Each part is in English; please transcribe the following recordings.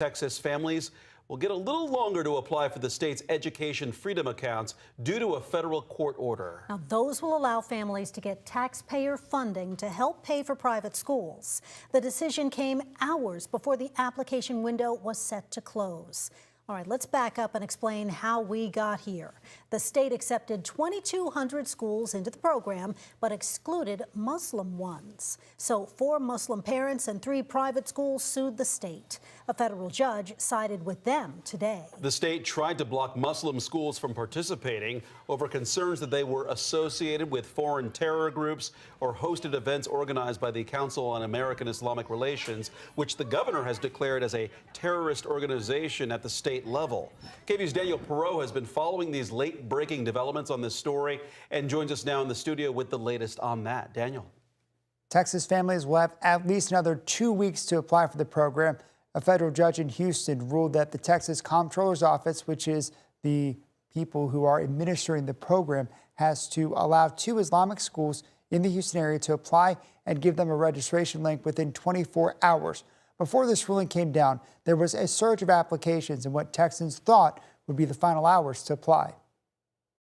Texas families will get a little longer to apply for the state's education freedom accounts due to a federal court order. Now, those will allow families to get taxpayer funding to help pay for private schools. The decision came hours before the application window was set to close. All right, let's back up and explain how we got here. The state accepted 2,200 schools into the program, but excluded Muslim ones. So 4 Muslim parents and 3 private schools sued the state. A federal judge sided with them today. The state tried to block Muslim schools from participating over concerns that they were associated with foreign terror groups or hosted events organized by the Council on American Islamic Relations, which the governor has declared as a terrorist organization at the state level. KVUE's Daniel Perot has been following these late-breaking developments on this story and joins us now in the studio with the latest on that. Daniel. Texas families will have at least another 2 weeks to apply for the program. A federal judge in Houston ruled that the Texas Comptroller's Office, which is the people who are administering the program, has to allow 2 Islamic schools in the Houston area to apply and give them a registration link within 24 hours. Before this ruling came down, there was a surge of applications in what Texans thought would be the final hours to apply.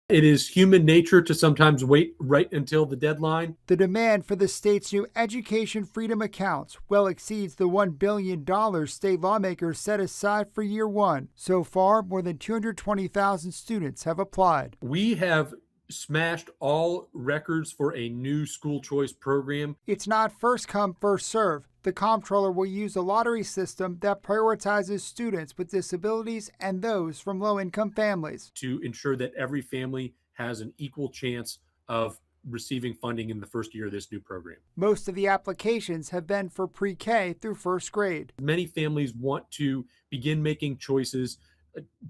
It is human nature to sometimes wait right until the deadline. The demand for the state's new education freedom accounts well exceeds the $1 billion state lawmakers set aside for year one. So far, more than 220,000 students have applied. We have smashed all records for a new school choice program. It's not first come, first serve. The comptroller will use a lottery system that prioritizes students with disabilities and those from low-income families to ensure that every family has an equal chance of receiving funding in the first year of this new program. Most of the applications have been for pre-K through first grade. Many families want to begin making choices,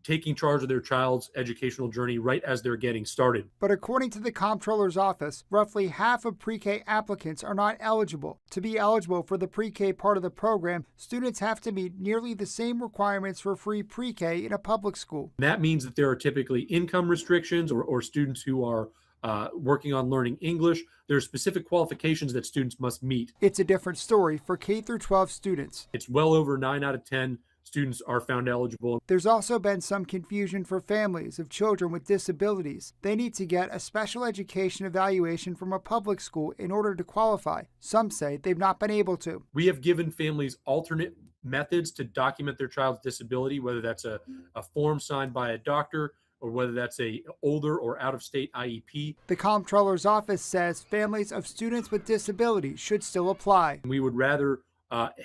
taking charge of their child's educational journey right as they're getting started. But according to the comptroller's office, roughly half of pre-K applicants are not eligible. To be eligible for the pre-K part of the program, students have to meet nearly the same requirements for free pre-K in a public school. That means that there are typically income restrictions or students who are working on learning English. There are specific qualifications that students must meet. It's a different story for K through 12 students. It's well over 9 out of 10 students are found eligible. There's also been some confusion for families of children with disabilities. They need to get a special education evaluation from a public school in order to qualify. Some say they've not been able to. We have given families alternate methods to document their child's disability, whether that's a form signed by a doctor or whether that's a older or out-of-state IEP. The comptroller's office says families of students with disabilities should still apply. We would rather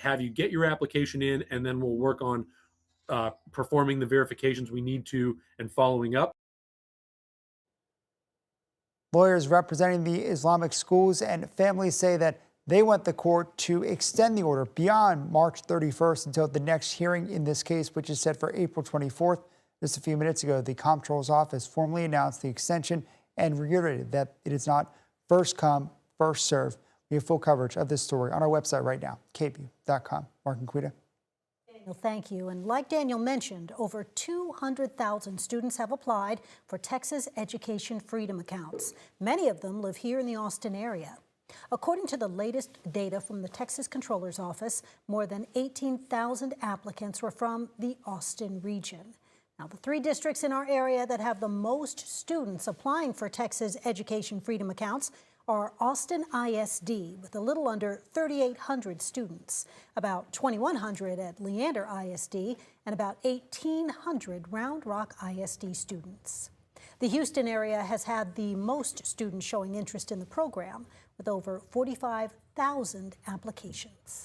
have you get your application in, and then we'll work on performing the verifications we need to and following up. Lawyers representing the Islamic schools and families say that they want the court to extend the order beyond March 31st until the next hearing in this case, which is set for April 24th. Just a few minutes ago, the comptroller's office formally announced the extension and reiterated that it is not first come, first serve. We have full coverage of this story on our website right now, KVUE.com. Mark and Quita. Daniel, thank you. And like Daniel mentioned, over 200,000 students have applied for Texas education freedom accounts. Many of them live here in the Austin area. According to the latest data from the Texas Comptroller's Office, more than 18,000 applicants were from the Austin region. Now, the 3 districts in our area that have the most students applying for Texas education freedom accounts are Austin ISD with a little under 3,800 students, about 2,100 at Leander ISD, and about 1,800 Round Rock ISD students. The Houston area has had the most students showing interest in the program, with over 45,000 applications.